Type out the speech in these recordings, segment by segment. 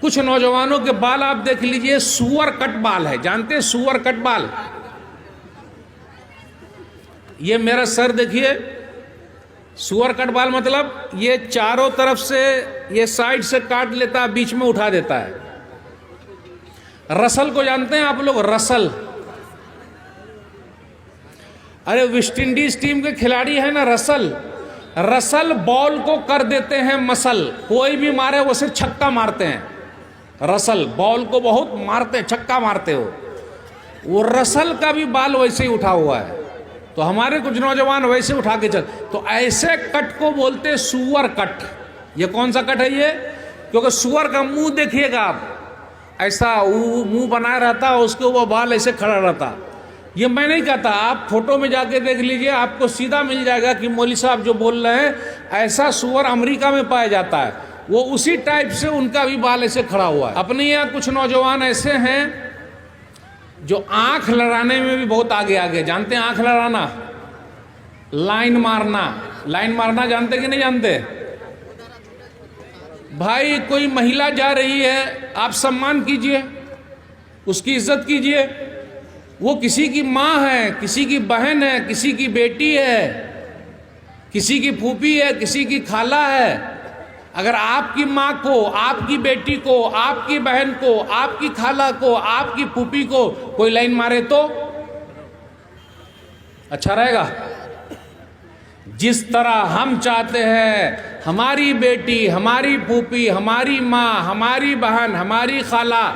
कुछ नौजवानों के बाल आप देख लीजिए, सुअर कट बाल है। जानते हैं सुअर कट बाल? ये मेरा सर देखिए, सुअर कट बाल मतलब ये चारों तरफ से, ये साइड से काट लेता है, बीच में उठा देता है। रसल को जानते हैं आप लोग? रसल, अरे वेस्ट इंडीज टीम के खिलाड़ी है ना रसल, रसल बॉल को कर देते हैं मसल। कोई भी मारे वो सिर्फ छक्का मारते हैं। रसल बॉल को बहुत मारते हैं, छक्का मारते हो। वो रसल का भी बाल वैसे ही उठा हुआ है। तो हमारे कुछ नौजवान वैसे उठा के चल, तो ऐसे कट को बोलते सुअर कट। ये कौन सा कट है ये? क्योंकि सुअर का मुंह देखिएगा आप, ऐसा मुंह बनाया रहता, उसके ऊपर बाल ऐसे खड़ा रहता। ये मैं नहीं कहता, आप फोटो में जाके देख लीजिए, आपको सीधा मिल जाएगा कि मौली साहब जो बोल रहे हैं, ऐसा सुअर अमेरिका में पाया जाता है। वो उसी टाइप से उनका भी बाल ऐसे खड़ा हुआ है। अपने यहाँ कुछ नौजवान ऐसे हैं जो आंख लड़ाने में भी बहुत आगे आगे। जानते हैं आंख लड़ाना? लाइन मारना, लाइन मारना जानते कि नहीं जानते? भाई कोई महिला जा रही है, आप सम्मान कीजिए, उसकी इज्जत कीजिए। वो किसी की माँ है, किसी की बहन है, किसी की बेटी है, किसी की फूफी है, किसी की खाला है। अगर आपकी माँ को, आपकी बेटी को, आपकी बहन को, आपकी खाला को, आपकी फूफी को कोई लाइन मारे तो अच्छा रहेगा? जिस तरह हम चाहते हैं हमारी बेटी, हमारी फूफी, हमारी माँ, हमारी बहन, हमारी खाला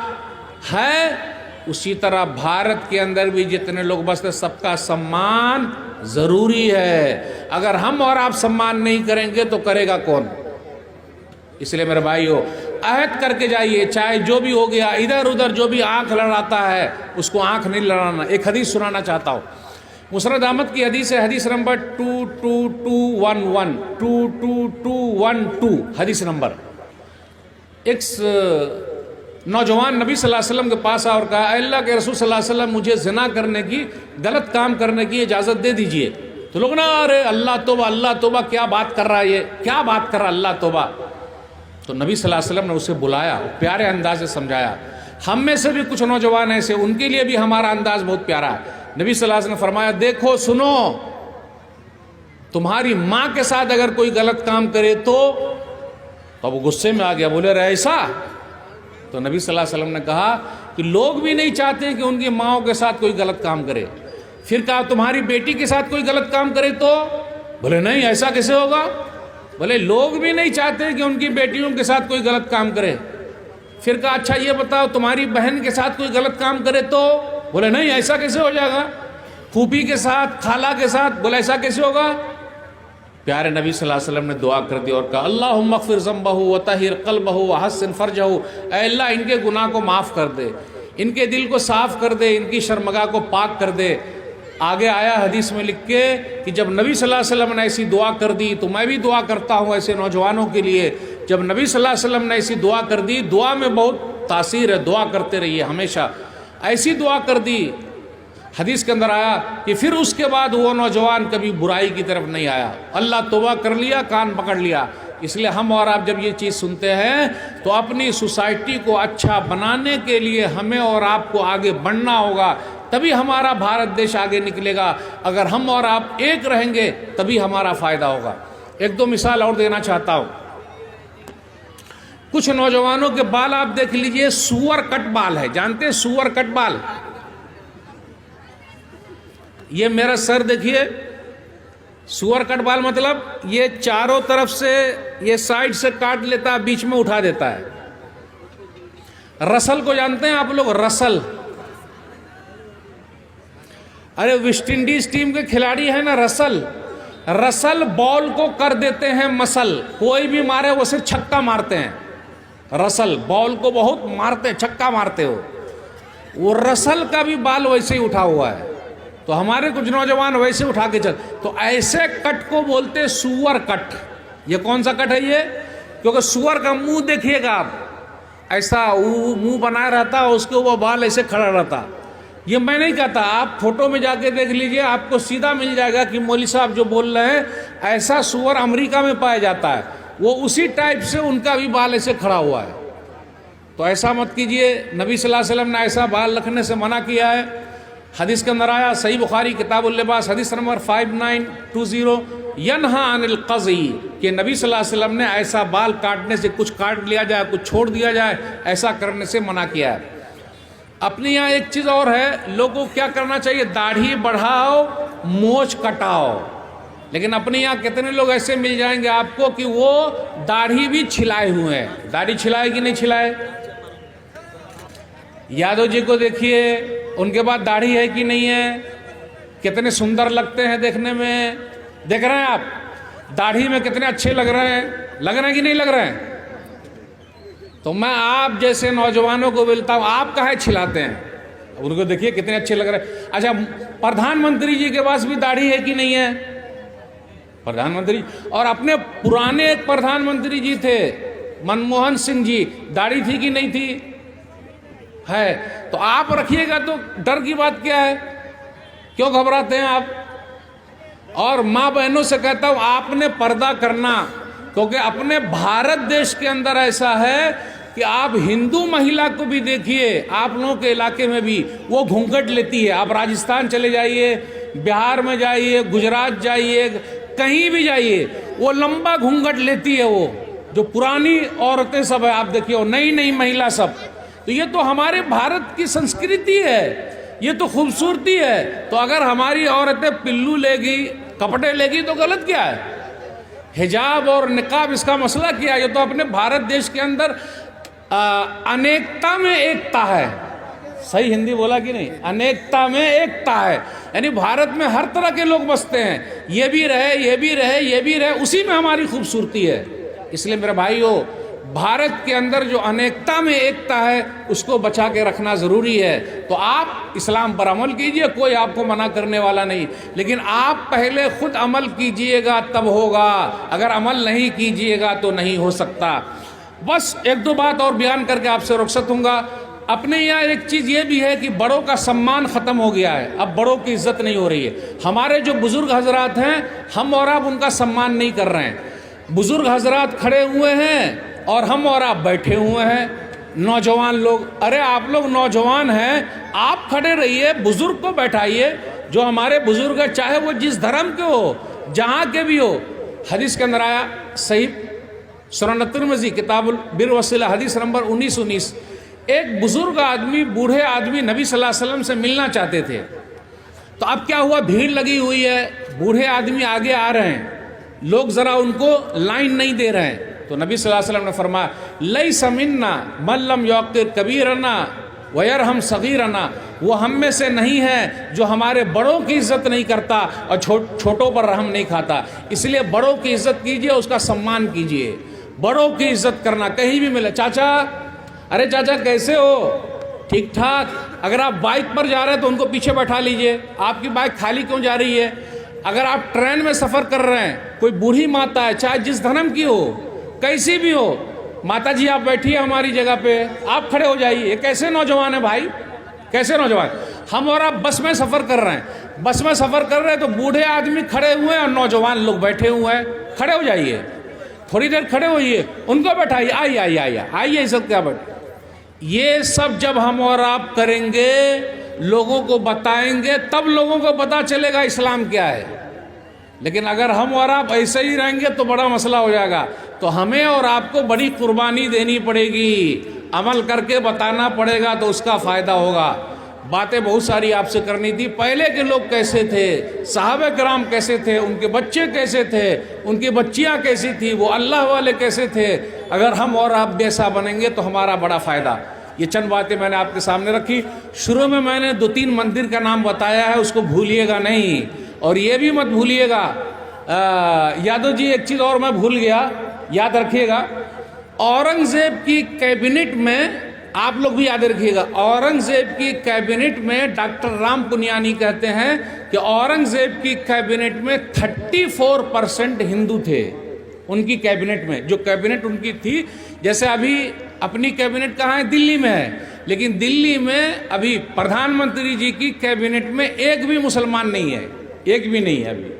है, उसी तरह भारत के अंदर भी जितने लोग बसते, सबका सम्मान जरूरी है। अगर हम और आप सम्मान नहीं करेंगे तो करेगा कौन? इसलिए मेरे भाइयों, अहद करके जाइए, चाहे जो भी हो गया, इधर उधर जो भी आंख लड़ाता है उसको आंख नहीं लड़ाना। एक हदीस सुनाना चाहता हूँ, मुसरद अहमद की हदीस है, हदीस नंबर 22211, 22212 हदीस नंबर। एक नौजवान नबी सल्लल्लाहु अलैहि वसल्लम के पास आया और कहा, अल्लाह के रसूल सल्लल्लाहु अलैहि वसल्लम, मुझे ज़िना करने की, गलत काम करने की इजाज़त दे दीजिए। तो लोग ना, अरे अल्लाह तौबा, क्या बात कर रहा है ये, क्या बात कर रहा है, अल्लाह तौबा। तो नबी सल्लल्लाहु अलैहि वसल्लम ने उसे बुलाया, प्यारे अंदाज से समझाया। हम में से भी कुछ नौजवान ऐसे, उनके लिए भी हमारा अंदाज बहुत प्यारा है। नबी सल्लल्लाहु अलैहि वसल्लम ने फरमाया, देखो सुनो, तुम्हारी माँ के साथ अगर कोई गलत काम करे तो वो गुस्से में आ गया, बोले रहे ऐसा? तो नबी सल्लल्लाहु अलैहि वसल्लम ने कहा कि लोग भी नहीं चाहते कि उनकी माँओं के साथ कोई गलत काम करे। फिर कहा तुम्हारी बेटी के साथ कोई गलत काम करे तो? बोले नहीं, ऐसा कैसे होगा? बोले लोग भी नहीं चाहते कि उनकी बेटियों के साथ कोई गलत काम करे। फिर कहा अच्छा ये बताओ तुम्हारी बहन के साथ कोई गलत काम करे तो? बोले नहीं, ऐसा कैसे हो जाएगा? फूफी के साथ, खाला के साथ? बोले ऐसा कैसे होगा? प्यारे नबी सल्लल्लाहु अलैहि वसल्लम ने दुआ कर दी और कहा, अल्लाहुम्मा अग़फ़िर ज़ंबहु व तहिर क़ल्बहु व हस्सिन फ़रजहु, ऐ अल्लाह इनके गुनाह को माफ़ कर दे, इनके दिल को साफ़ कर दे, इनकी शर्मगाह को पाक कर दे। आगे आया हदीस में लिख के कि जब नबी सल्लल्लाहु अलैहि वसल्लम ने ऐसी दुआ कर दी तो मैं भी दुआ करता हूँ ऐसे नौजवानों के लिए। जब नबी सल्लल्लाहु अलैहि वसल्लम ने ऐसी दुआ कर दी, दुआ में बहुत तासीर है, दुआ करते रहिए हमेशा। ऐसी दुआ कर दी, हदीस के अंदर आया कि फिर उसके बाद वो नौजवान कभी बुराई की तरफ नहीं आया। अल्लाह तौबा कर लिया, कान पकड़ लिया। इसलिए हम और आप जब ये चीज़ सुनते हैं तो अपनी सोसाइटी को अच्छा बनाने के लिए हमें और आपको आगे बढ़ना होगा, तभी हमारा भारत देश आगे निकलेगा। अगर हम और आप एक रहेंगे तभी हमारा फ़ायदा होगा। एक दो मिसाल और देना चाहता हूँ। कुछ नौजवानों के बाल आप देख लीजिए, सुअर कट बाल है। जानते हैं सुअर कट बाल? ये मेरा सर देखिए, सुअर कट बाल मतलब ये चारों तरफ से, ये साइड से काट लेता है, बीच में उठा देता है। रसल को जानते हैं आप लोग? रसल, अरे वेस्ट इंडीज टीम के खिलाड़ी है ना रसल, रसल बॉल को कर देते हैं मसल। कोई भी मारे वो सिर्फ छक्का मारते हैं। रसल बॉल को बहुत मारते हैं, छक्का मारते हो। वो रसल का भी बाल वैसे ही उठा हुआ है। तो हमारे कुछ नौजवान वैसे उठा के चल, तो ऐसे कट को बोलते सुअर कट। ये कौन सा कट है ये? क्योंकि सुअर का मुंह देखिएगा आप, ऐसा मुंह बनाया रहता, उसके ऊपर बाल ऐसे खड़ा रहता। ये मैं नहीं कहता, आप फोटो में जाके देख लीजिए, आपको सीधा मिल जाएगा कि मौली साहब जो बोल रहे हैं, ऐसा सुअर अमेरिका में पाया जाता है। वो उसी टाइप से उनका भी बाल ऐसे खड़ा हुआ है। तो ऐसा मत कीजिए। नबी सल्लल्लाहु अलैहि वसल्लम ने ऐसा बाल रखने से मना किया है। हदीस के अंदर आया, सही बुखारी किताबुल लिबास हदीस नंबर 5920, यनहा अनिल क़ज़ी, कि नबी सल्लल्लाहु अलैहि वसल्लम ने ऐसा बाल काटने से, कुछ काट लिया जाए कुछ छोड़ दिया जाए, ऐसा करने से मना किया है। अपने यहाँ एक चीज़ और है, लोगों को क्या करना चाहिए, दाढ़ी बढ़ाओ मोछ कटाओ। लेकिन अपने यहाँ कितने लोग ऐसे मिल जाएंगे आपको कि वो दाढ़ी भी छिलाए हुए हैं। दाढ़ी छिलाए कि नहीं छिलाए? यादव जी को देखिए, उनके पास दाढ़ी है कि नहीं है, कितने सुंदर लगते हैं देखने में। देख रहे हैं आप, दाढ़ी में कितने अच्छे लग रहे हैं कि नहीं लग रहे हैं? तो मैं आप जैसे नौजवानों को बोलता हूँ, आप काहे छिलाते हैं? उनको देखिए कितने अच्छे लग रहे हैं। अच्छा, प्रधानमंत्री जी के पास भी दाढ़ी है कि नहीं है? प्रधानमंत्री और अपने पुराने एक प्रधानमंत्री जी थे मनमोहन सिंह जी, दाढ़ी थी कि नहीं थी? है। तो आप रखिएगा तो डर की बात क्या है? क्यों घबराते हैं आप? और माँ बहनों से कहता हूं, आपने पर्दा करना, क्योंकि अपने भारत देश के अंदर ऐसा है कि आप हिंदू महिला को भी देखिए, आप लोगों के इलाके में भी वो घूंघट लेती है। आप राजस्थान चले जाइए, बिहार में जाइए, गुजरात जाइए, कहीं भी जाइए, वो लंबा घूंघट लेती है। वो जो पुरानी औरतें सब है, आप देखिए, नई नई महिला सब। तो ये तो हमारे भारत की संस्कृति है, ये तो खूबसूरती है। तो अगर हमारी औरतें पिल्लू लेगी, कपड़े लेगी, तो गलत क्या है? हिजाब और निकाब, इसका मसला क्या है? ये तो अपने भारत देश के अंदर अनेकता में एकता है। सही हिंदी बोला कि नहीं? अनेकता में एकता है, यानी भारत में हर तरह के लोग बसते हैं। ये भी रहे, ये भी रहे, ये भी रहे, उसी में हमारी खूबसूरती है। इसलिए मेरे भाइयों, भारत के अंदर जो अनेकता में एकता है, उसको बचा के रखना ज़रूरी है। तो आप इस्लाम पर अमल कीजिए, कोई आपको मना करने वाला नहीं, लेकिन आप पहले खुद अमल कीजिएगा तब होगा। अगर अमल नहीं कीजिएगा तो नहीं हो सकता। बस एक दो बात और बयान करके आपसे रुखसत दूंगा। अपने यहाँ एक चीज़ ये भी है कि बड़ों का सम्मान ख़त्म हो गया है, अब बड़ों की इज्जत नहीं हो रही है। हमारे जो बुज़ुर्ग हजरात हैं, हम और आप उनका सम्मान नहीं कर रहे हैं। बुज़ुर्ग हजरात खड़े हुए हैं और हम और आप बैठे हुए हैं। नौजवान लोग, अरे आप लोग नौजवान हैं, आप खड़े रहिए, बुजुर्ग को बैठाइए। जो हमारे बुजुर्ग है, चाहे वो जिस धर्म के हो, जहाँ के भी हो। हदीस के अंदर आया, सही सुनन तिरमिज़ी किताबुल बिर वसीला हदीस नंबर 1919, एक बुजुर्ग आदमी, बूढ़े आदमी नबी सल्लल्लाहु अलैहि वसल्लम से मिलना चाहते थे। तो अब क्या हुआ, भीड़ लगी हुई है, बूढ़े आदमी आगे आ रहे हैं, लोग ज़रा उनको लाइन नहीं दे रहे हैं। तो नबी सल्लल्लाहु अलैहि वसल्लम ने फरमाया, लैसा मिन्ना मन लम यौक़िर कबीरना वयरहम सगीरना, वो हम में से नहीं है जो हमारे बड़ों की इज्जत नहीं करता और छोटों पर रहम नहीं खाता। इसलिए बड़ों की इज्जत कीजिए, उसका सम्मान कीजिए। बड़ों की इज्जत करना कहीं भी मिले। चाचा, अरे चाचा कैसे हो? ठीक ठाक। अगर आप बाइक पर जा रहे हैं तो उनको पीछे बैठा लीजिए। आपकी बाइक खाली क्यों जा रही है? अगर आप ट्रेन में सफ़र कर रहे हैं, कोई बूढ़ी माता है, चाहे जिस धर्म की हो, कैसी भी हो, माता जी आप बैठिए हमारी जगह पे, आप खड़े हो जाइए। ये कैसे नौजवान है भाई, कैसे नौजवान? हम और आप बस में सफ़र कर रहे हैं, बस में सफ़र कर रहे हैं तो बूढ़े आदमी खड़े हुए हैं और नौजवान लोग बैठे हुए हैं। खड़े हो जाइए, थोड़ी देर खड़े होइए, उनको बैठाइए। आइए आइए आइए आइए, ये सब क्या बैठ, ये सब जब हम और आप करेंगे, लोगों को बताएंगे, तब लोगों को पता चलेगा इस्लाम क्या है। लेकिन अगर हम और आप ऐसे ही रहेंगे तो बड़ा मसला हो जाएगा। तो हमें और आपको बड़ी कुर्बानी देनी पड़ेगी, अमल करके बताना पड़ेगा, तो उसका फ़ायदा होगा। बातें बहुत सारी आपसे करनी थी। पहले के लोग कैसे थे, सहाबा किराम कैसे थे, उनके बच्चे कैसे थे, उनकी बच्चियां कैसी थी, वो अल्लाह वाले कैसे थे। अगर हम और आप जैसा बनेंगे तो हमारा बड़ा फ़ायदा। ये चंद बातें मैंने आपके सामने रखी। शुरू में मैंने 2-3 मंदिर का नाम बताया है, उसको भूलिएगा नहीं। और ये भी मत भूलिएगा, यादव जी एक चीज़ और मैं भूल गया, याद रखिएगा। औरंगज़ेब की कैबिनेट में, आप लोग भी याद रखिएगा, औरंगज़ेब की कैबिनेट में डॉक्टर राम पुनियानी कहते हैं कि औरंगज़ेब की कैबिनेट में 34% हिंदू थे। उनकी कैबिनेट में, जो कैबिनेट उनकी थी, जैसे अभी अपनी कैबिनेट कहाँ है, दिल्ली में है, लेकिन दिल्ली में अभी प्रधानमंत्री जी की कैबिनेट में एक भी मुसलमान नहीं है, एक भी नहीं है अभी।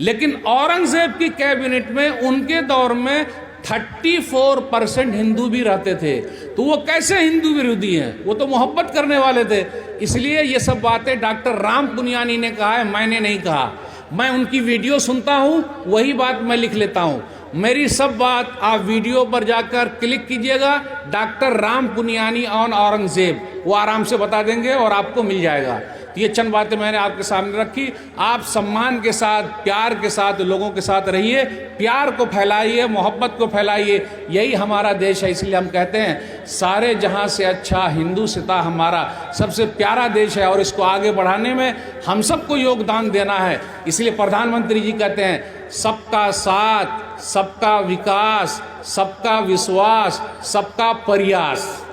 लेकिन औरंगज़ेब की कैबिनेट में उनके दौर में 34% हिंदू भी रहते थे। तो तो वो कैसे हिंदू विरोधी हैं? वो तो मोहब्बत करने वाले थे। इसलिए ये सब बातें डॉक्टर राम पुनियानी ने कहा है, मैंने नहीं कहा। मैं उनकी वीडियो सुनता हूँ, वही बात मैं लिख लेता हूँ। मेरी सब बात आप वीडियो पर जाकर क्लिक कीजिएगा, डॉक्टर राम पुनियानी ऑन औरंगजेब, वो आराम से बता देंगे और आपको मिल जाएगा। तो ये चंद बातें मैंने आपके सामने रखी। आप सम्मान के साथ, प्यार के साथ लोगों के साथ रहिए, प्यार को फैलाइए, मोहब्बत को फैलाइए। यही हमारा देश है। इसलिए हम कहते हैं सारे जहां से अच्छा हिंदुस्तान हमारा सबसे प्यारा देश है, और इसको आगे बढ़ाने में हम सबको योगदान देना है। इसलिए प्रधानमंत्री जी कहते हैं सबका साथ, सबका विकास, सबका विश्वास, सबका प्रयास।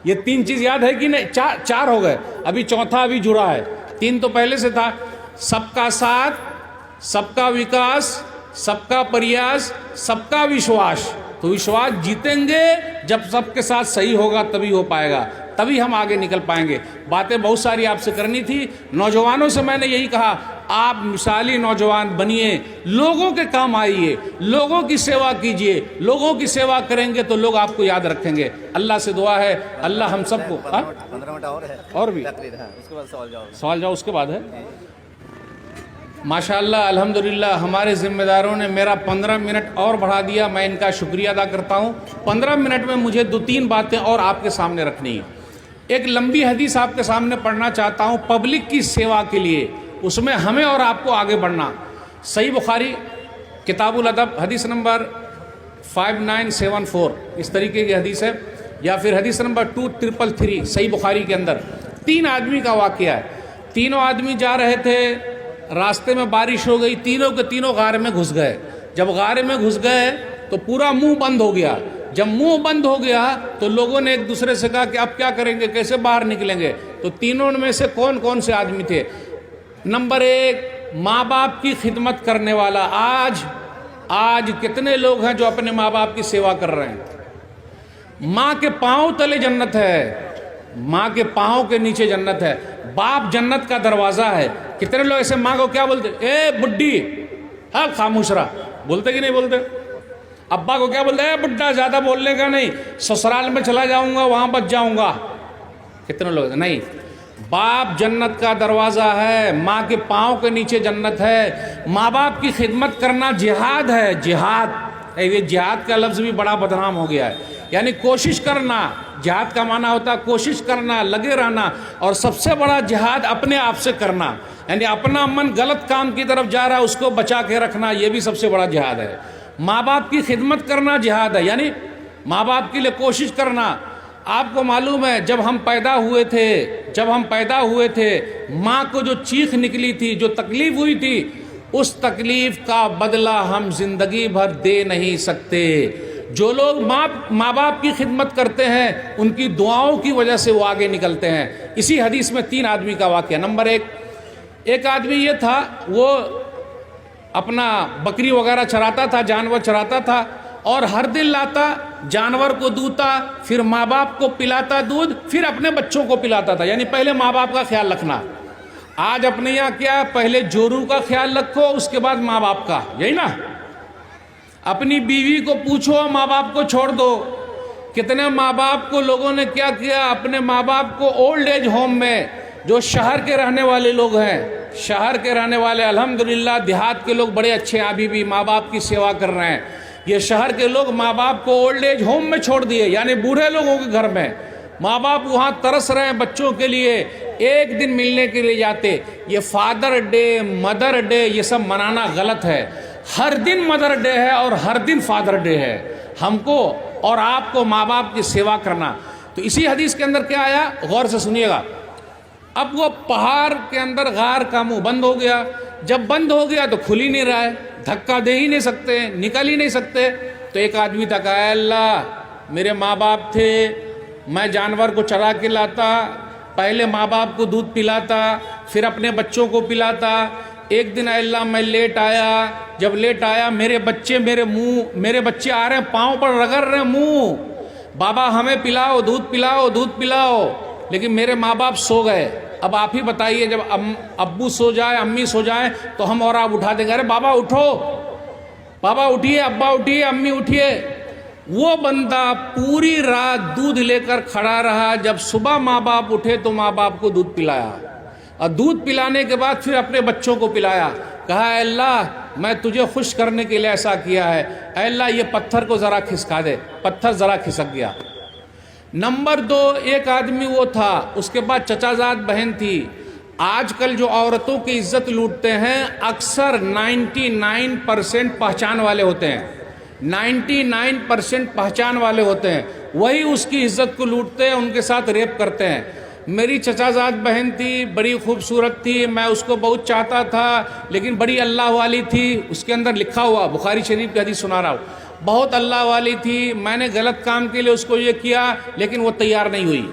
ये 3 चीज याद है कि नहीं? चार हो गए, अभी चौथा अभी जुड़ा है। 3 तो पहले से था। सबका साथ, सबका विकास, सबका प्रयास, सबका विश्वास। तो विश्वास जीतेंगे जब सबके साथ सही होगा, तभी हो पाएगा, तभी हम आगे निकल पाएंगे। बातें बहुत सारी आपसे करनी थी। नौजवानों से मैंने यही कहा, आप मिसाली नौजवान बनिए, लोगों के काम आइए, लोगों की सेवा कीजिए। लोगों की सेवा करेंगे तो लोग आपको याद रखेंगे। अल्लाह से दुआ है, अल्लाह हम सबको 15 मिनट और है, और भी उसके बाद सवाल जाओ उसके बाद है। माशाअल्लाह, अल्हम्दुलिल्लाह, हमारे ज़िम्मेदारों ने मेरा 15 मिनट और बढ़ा दिया। मैं इनका शुक्रिया अदा करता हूँ। 15 मिनट में मुझे 2-3 बातें और आपके सामने रखनी है। एक लंबी हदीस आपके सामने पढ़ना चाहता हूँ पब्लिक की सेवा के लिए, उसमें हमें और आपको आगे बढ़ना। सही बुखारी किताबुल अदब हदीस नंबर 5974 इस तरीके की हदीस है, या फिर हदीस नंबर 2333 सही बुखारी के अंदर। 3 आदमी का वाक़या है। तीनों आदमी जा रहे थे, रास्ते में बारिश हो गई, तीनों के तीनों गारे में घुस गए। जब गारे में घुस गए तो पूरा मुंह बंद हो गया। जब मुंह बंद हो गया तो लोगों ने एक दूसरे से कहा कि अब क्या करेंगे, कैसे बाहर निकलेंगे? तो तीनों में से कौन कौन से आदमी थे? नंबर 1, माँ बाप की खिदमत करने वाला। आज कितने लोग हैं जो अपने माँ बाप की सेवा कर रहे हैं? माँ के पाँव तले जन्नत है, माँ के पाँव के नीचे जन्नत है। बाप जन्नत का दरवाज़ा है। कितने लोग ऐसे माँ को क्या बोलते? ए बुड्ढी, हाँ खामोश रहा, बोलते कि नहीं बोलते? अब्बा को क्या बोलते? ए बुड्ढा, ज़्यादा बोलने का नहीं, ससुराल में चला जाऊंगा, वहाँ बच जाऊंगा। कितने लोग? नहीं, बाप जन्नत का दरवाज़ा है, माँ के पाँव के नीचे जन्नत है। माँ बाप की खिदमत करना जिहाद है, जिहाद। ये जिहाद का लफ्ज़ भी बड़ा बदनाम हो गया है, यानी कोशिश करना। जिहाद का माना होता है कोशिश करना, लगे रहना। और सबसे बड़ा जिहाद अपने आप से करना, यानी अपना मन गलत काम की तरफ जा रहा है, उसको बचा के रखना, ये भी सबसे बड़ा जिहाद है। माँ बाप की खिदमत करना जिहाद है, यानी माँ बाप के लिए कोशिश करना। आपको मालूम है जब हम पैदा हुए थे, माँ को जो चीख निकली थी, जो तकलीफ हुई थी, उस तकलीफ का बदला हम जिंदगी भर दे नहीं सकते। जो लोग माँ बाप की खिदमत करते हैं, उनकी दुआओं की वजह से वो आगे निकलते हैं। इसी हदीस में 3 आदमी का वाक़या। नंबर 1, एक आदमी ये था, वो अपना बकरी वगैरह चराता था, जानवर चराता था, और हर दिन लाता, जानवर को दूता, फिर माँ बाप को पिलाता दूध, फिर अपने बच्चों को पिलाता था। यानी पहले माँ बाप का ख्याल रखना। आज अपने यहाँ क्या, पहले जोरू का ख्याल रखो, उसके बाद माँ बाप का, यही ना? अपनी बीवी को पूछो, माँ बाप को छोड़ दो। कितने माँ बाप को लोगों ने क्या किया, अपने माँ बाप को ओल्ड एज होम में, जो शहर के रहने वाले लोग हैं, शहर के रहने वाले, अल्हम्दुलिल्लाह देहात के लोग बड़े अच्छे हैं, अभी भी माँ बाप की सेवा कर रहे हैं। ये शहर के लोग माँ बाप को ओल्ड एज होम में छोड़ दिए, यानी बूढ़े लोगों के घर में। माँ बाप वहाँ तरस रहे हैं बच्चों के लिए, एक दिन मिलने के लिए जाते। ये फादर डे, मदर डे, ये सब मनाना गलत है। हर दिन मदर डे है और हर दिन फादर डे है। हमको और आपको माँ बाप की सेवा करना। तो इसी हदीस के अंदर क्या आया, गौर से सुनिएगा। अब वो पहाड़ के अंदर गार का मुंह बंद हो गया। जब बंद हो गया तो खुल ही नहीं रहा है, धक्का दे ही नहीं सकते, निकल ही नहीं सकते। तो एक आदमी था, कहा अल्लाह, मेरे माँ बाप थे, मैं जानवर को चरा के लाता, पहले माँ बाप को दूध पिलाता, फिर अपने बच्चों को पिलाता। एक दिन अल्लाह मैं लेट आया, जब लेट आया मेरे बच्चे आ रहे हैं, पाँव पर रगड़ रहे हैं मुँह, बाबा हमें पिलाओ, दूध पिलाओ, दूध पिलाओ। लेकिन मेरे माँ बाप सो गए। अब आप ही बताइए, जब अब्बू सो जाए, अम्मी सो जाए, तो हम और आप उठा देंगे, अरे बाबा उठो, बाबा उठिए, अब्बा उठिए, अम्मी उठिए। वो बंदा पूरी रात दूध लेकर खड़ा रहा, जब सुबह माँ बाप उठे तो माँ बाप को दूध पिलाया, और दूध पिलाने के बाद फिर अपने बच्चों को पिलाया। कहा अल्लाह मैं तुझे खुश करने के लिए ऐसा किया है, अल्लाह ये पत्थर को ज़रा खिसका दे। पत्थर ज़रा खिसक गया। नंबर 2, एक आदमी वो था, उसके बाद चचाजाद बहन थी। आजकल जो औरतों की इज्जत लूटते हैं अक्सर 99% पहचान वाले होते हैं, 99% पहचान वाले होते हैं, वही उसकी इज्जत को लूटते हैं, उनके साथ रेप करते हैं। मेरी चचाजाद बहन थी, बड़ी खूबसूरत थी, मैं उसको बहुत चाहता था, लेकिन बड़ी अल्लाह वाली थी। उसके अंदर लिखा हुआ, बुखारी शरीफ की हदीस सुना रहा हूँ, बहुत अल्लाह वाली थी। मैंने गलत काम के लिए उसको ये किया, लेकिन वो तैयार नहीं हुई।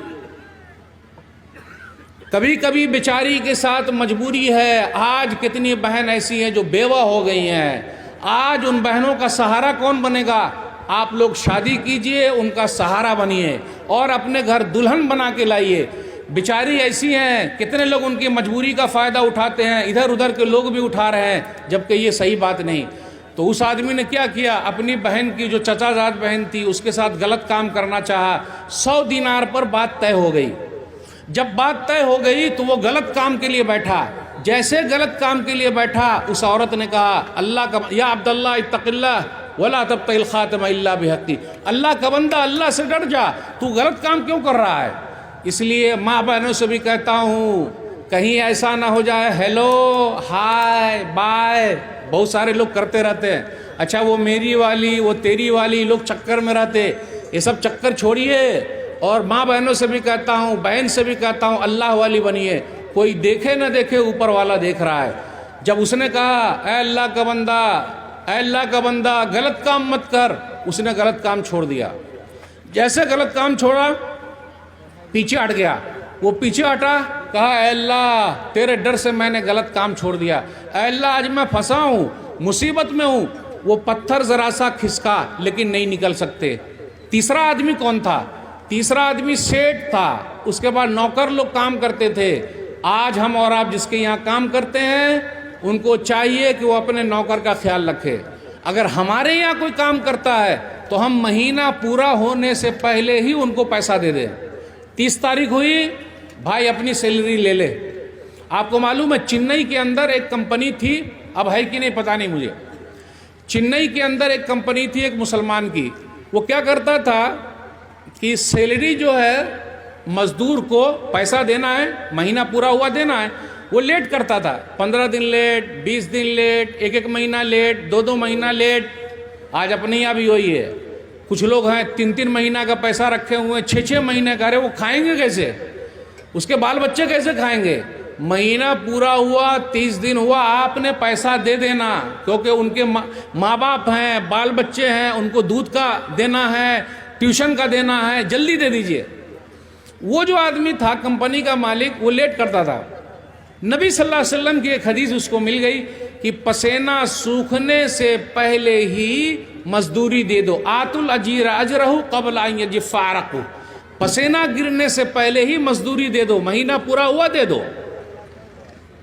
कभी कभी बेचारी के साथ मजबूरी है। आज कितनी बहन ऐसी हैं जो बेवा हो गई हैं। आज उन बहनों का सहारा कौन बनेगा? आप लोग शादी कीजिए, उनका सहारा बनिए और अपने घर दुल्हन बना के लाइए। बेचारी ऐसी हैं, कितने लोग उनकी मजबूरी का फ़ायदा उठाते हैं, इधर उधर के लोग भी उठा रहे हैं, जबकि ये सही बात नहीं। तो उस आदमी ने क्या किया, अपनी बहन की जो चचाजाद बहन थी उसके साथ गलत काम करना चाहा। 100 दिनार पर बात तय हो गई। जब बात तय हो गई तो वो गलत काम के लिए बैठा। जैसे गलत काम के लिए बैठा, उस औरत ने कहा अल्लाह का या अब्दुल्लाह इत्तक़िल्लाह वला तब्तग़िल ख़ातिमा इल्ला बिहक़्क़ी, अल्लाह का बंदा अल्लाह से डर जा, तू गलत काम क्यों कर रहा है? इसलिए माँ बहनों से भी कहता हूँ, कहीं ऐसा ना हो जाए हेलो हाय बाय बहुत सारे लोग करते रहते हैं। अच्छा वो मेरी वाली, वो तेरी वाली, लोग चक्कर में रहते। ये सब चक्कर छोड़िए। और माँ बहनों से भी कहता हूँ, बहन से भी कहता हूँ, अल्लाह वाली बनिए। कोई देखे ना देखे, ऊपर वाला देख रहा है। जब उसने कहा ऐ अल्लाह का बंदा, ऐ अल्लाह का बंदा गलत काम मत कर, उसने गलत काम छोड़ दिया। जैसे गलत काम छोड़ा, पीछे हट गया। वो पीछे हटा, कहा ऐ अल्लाह तेरे डर से मैंने गलत काम छोड़ दिया, ऐ अल्लाह आज मैं फंसा हूँ, मुसीबत में हूँ। वो पत्थर जरा सा खिसका, लेकिन नहीं निकल सकते। तीसरा आदमी कौन था? तीसरा आदमी सेठ था। उसके बाद नौकर लोग काम करते थे। आज हम और आप जिसके यहाँ काम करते हैं, उनको चाहिए कि वो अपने नौकर का ख्याल रखे। अगर हमारे यहाँ कोई काम करता है तो हम महीना पूरा होने से पहले ही उनको पैसा दे दें। 30 तारीख हुई, भाई अपनी सैलरी ले ले। आपको मालूम है चेन्नई के अंदर एक कंपनी थी, अब है कि नहीं पता नहीं मुझे। चेन्नई के अंदर एक कंपनी थी, एक मुसलमान की। वो क्या करता था कि सैलरी जो है मजदूर को पैसा देना है, महीना पूरा हुआ देना है, वो लेट करता था। 15 दिन लेट, 20 दिन लेट, 1 महीना लेट, 2 महीना लेट। आज अपने यहाँ भी वही है। कुछ लोग हैं 3 महीना का पैसा रखे हुए, 6 महीने का। अरे वो खाएंगे कैसे? उसके बाल बच्चे कैसे खाएंगे? महीना पूरा हुआ, 30 दिन हुआ, आपने पैसा दे देना, क्योंकि उनके माँ बाप हैं, बाल बच्चे हैं, उनको दूध का देना है, ट्यूशन का देना है, जल्दी दे दीजिए। वो जो आदमी था कंपनी का मालिक, वो लेट करता था। नबी सल्लल्लाहु अलैहि वसल्लम की एक हदीस उसको मिल गई कि पसीना सूखने से पहले ही मजदूरी दे दो। आतुल अजीर अजरहु क़ब्ल अन यजफ़ारक़ु, पसीना गिरने से पहले ही मजदूरी दे दो, महीना पूरा हुआ दे दो।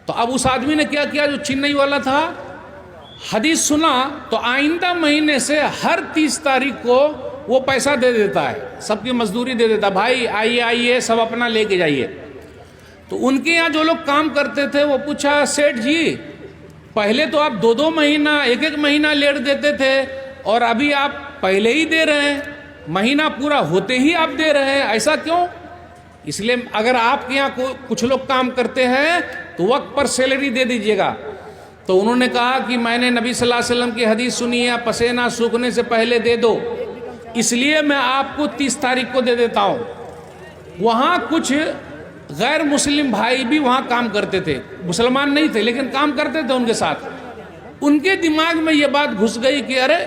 तो अब उस आदमी ने क्या किया, जो चेन्नई वाला था, हदीस सुना तो आइंदा महीने से हर 30 तारीख को वो पैसा दे देता है, सबकी मजदूरी दे देता। भाई आइए आइए, सब अपना लेके जाइए। तो उनके यहाँ जो लोग काम करते थे, वो पूछा सेठ जी पहले तो आप 2 महीना, 1 महीना लेट देते थे, और अभी आप पहले ही दे रहे हैं, महीना पूरा होते ही आप दे रहे हैं, ऐसा क्यों? इसलिए अगर आपके यहाँ कुछ लोग काम करते हैं तो वक्त पर सैलरी दे दीजिएगा। तो उन्होंने कहा कि मैंने नबी सल्लल्लाहु अलैहि वसल्लम की हदीस सुनी है, पसीना सूखने से पहले दे दो, इसलिए मैं आपको 30 तारीख को दे देता हूँ। वहाँ कुछ गैर मुस्लिम भाई भी वहाँ काम करते थे, मुसलमान नहीं थे लेकिन काम करते थे उनके साथ। उनके दिमाग में ये बात घुस गई कि अरे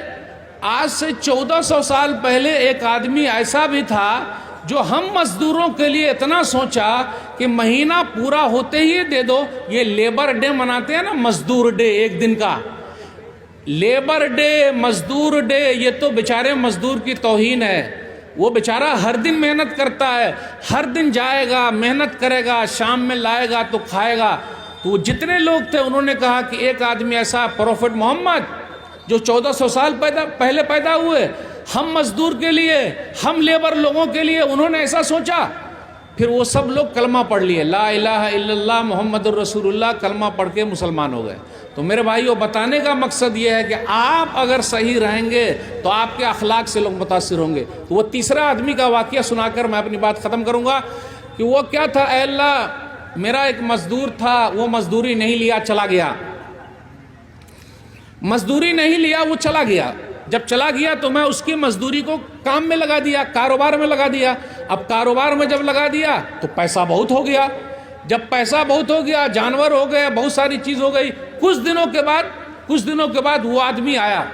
आज से 1400 साल पहले एक आदमी ऐसा भी था जो हम मजदूरों के लिए इतना सोचा कि महीना पूरा होते ही दे दो। ये लेबर डे मनाते हैं ना, मजदूर डे, एक दिन का लेबर डे, मजदूर डे, ये तो बेचारे मजदूर की तौहीन है। वो बेचारा हर दिन मेहनत करता है, हर दिन जाएगा, मेहनत करेगा, शाम में लाएगा तो खाएगा। तो जितने लोग थे उन्होंने कहा कि एक आदमी ऐसा, प्रोफेट मोहम्मद जो 1400 साल पहले पैदा हुए, हम मजदूर के लिए, हम लेबर लोगों के लिए, उन्होंने ऐसा सोचा। फिर वो सब लोग कलमा पढ़ लिए, ला इलाहा इल्लल्लाह मुहम्मदुर रसूलुल्लाह, कलमा पढ़ के मुसलमान हो गए। तो मेरे भाइयों, बताने का मकसद ये है कि आप अगर सही रहेंगे तो आपके अखलाक से लोग मुतासिर होंगे। तो वो तीसरा आदमी का वाक़या सुनाकर मैं अपनी बात ख़त्म करूँगा कि वो क्या था। ऐ अल्लाह, मेरा एक मज़दूर था, वो मज़दूरी नहीं लिया, चला गया। मज़दूरी नहीं लिया, वो चला गया। जब चला गया तो मैं उसकी मज़दूरी को काम में लगा दिया, कारोबार में लगा दिया। अब कारोबार में जब लगा दिया तो पैसा बहुत हो गया। जब पैसा बहुत हो गया, जानवर हो गए, बहुत सारी चीज़ हो गई। कुछ दिनों के बाद वो आदमी आया,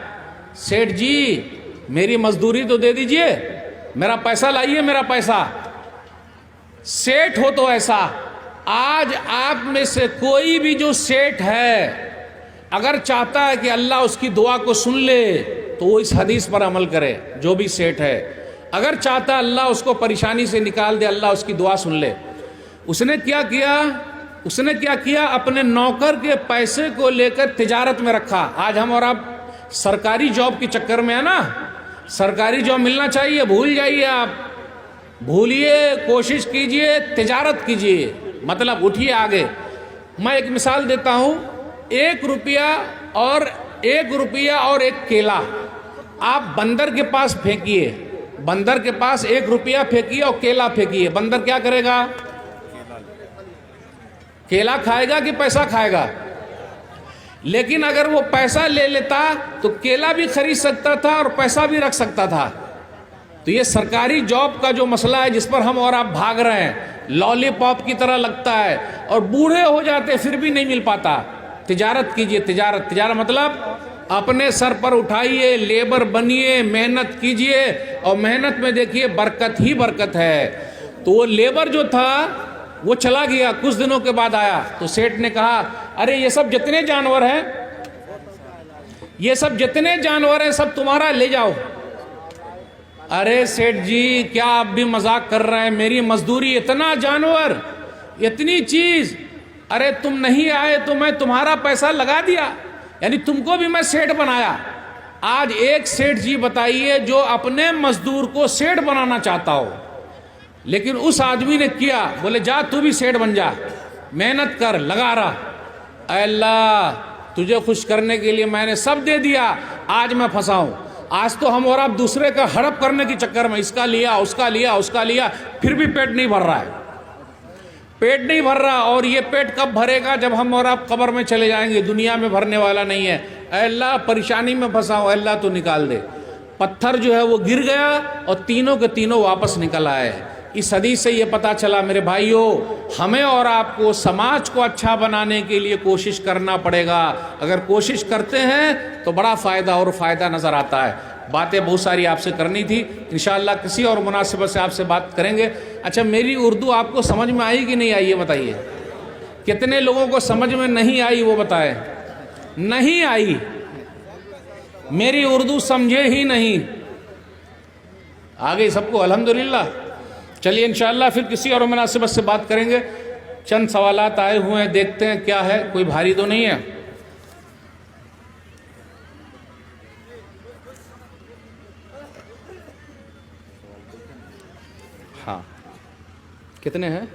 सेठ जी मेरी मज़दूरी तो दे दीजिए, मेरा पैसा लाइए, मेरा पैसा। सेठ हो तो ऐसा, आज आप में से कोई भी जो सेठ है, अगर चाहता है कि अल्लाह उसकी दुआ को सुन ले तो वो इस हदीस पर अमल करे। जो भी सेठ है, अगर चाहता अल्लाह उसको परेशानी से निकाल दे, अल्लाह उसकी दुआ सुन ले। उसने क्या किया, अपने नौकर के पैसे को लेकर तिजारत में रखा। आज हम और आप सरकारी जॉब के चक्कर में है ना, सरकारी जॉब मिलना चाहिए, भूल जाइए आप, भूलिए, कोशिश कीजिए, तिजारत कीजिए, मतलब उठिए आगे। मैं एक मिसाल देता हूँ, 1 रुपया और एक केला आप बंदर के पास फेंकिए, बंदर के पास 1 रुपया फेंकिए और केला फेंकिए, बंदर क्या करेगा? केला खाएगा कि पैसा खाएगा? लेकिन अगर वो पैसा ले लेता तो केला भी खरीद सकता था और पैसा भी रख सकता था। तो ये सरकारी जॉब का जो मसला है, जिस पर हम और आप भाग रहे हैं, लॉलीपॉप की तरह लगता है और बूढ़े हो जाते फिर भी नहीं मिल पाता। तिजारत कीजिए, तिजारत मतलब अपने सर पर उठाइए, लेबर बनिए, मेहनत कीजिए, और मेहनत में देखिए बरकत ही बरकत है। तो वो लेबर जो था वो चला गया, कुछ दिनों के बाद आया तो सेठ ने कहा, अरे ये सब जितने जानवर हैं सब तुम्हारा, ले जाओ। अरे सेठ जी, क्या आप भी मजाक कर रहे हैं? मेरी मजदूरी, इतना जानवर, इतनी चीज, अरे तुम नहीं आए तो मैं तुम्हारा पैसा लगा दिया, यानी तुमको भी मैं सेठ बनाया। आज एक सेठ जी बताइए जो अपने मजदूर को सेठ बनाना चाहता हो, लेकिन उस आदमी ने किया, बोले जा तू भी सेठ बन जा, मेहनत कर, लगा रहा। अल्लाह, तुझे खुश करने के लिए मैंने सब दे दिया, आज मैं फंसा हूं। आज तो हम और आप दूसरे का हड़प करने के चक्कर में इसका लिया, उसका लिया, फिर भी पेट नहीं भर रहा है, पेट नहीं भर रहा। और ये पेट कब भरेगा? जब हम और आप कब्र में चले जाएंगे, दुनिया में भरने वाला नहीं है। अल्लाह, परेशानी में फंसा हूं, अल्लाह तो निकाल दे। पत्थर जो है वो गिर गया और तीनों के तीनों वापस निकल आए। इस हदीस से ये पता चला मेरे भाइयों, हमें और आपको समाज को अच्छा बनाने के लिए कोशिश करना पड़ेगा। अगर कोशिश करते हैं तो बड़ा फ़ायदा और फ़ायदा नज़र आता है। बातें बहुत सारी आपसे करनी थी, इंशाअल्लाह किसी और मुनासिबत से आपसे बात करेंगे। अच्छा, मेरी उर्दू आपको समझ में आई कि नहीं आई ये बताइए? कितने लोगों को समझ में नहीं आई वो बताएं? नहीं आई, मेरी उर्दू समझे ही नहीं, आ गई सबको, अल्हम्दुलिल्लाह। चलिए इंशाअल्लाह फिर किसी और मुनासिबत से बात करेंगे। चंद सवालात आए हुए हैं, देखते हैं क्या है, कोई भारी तो नहीं है। हाँ, कितने हैं?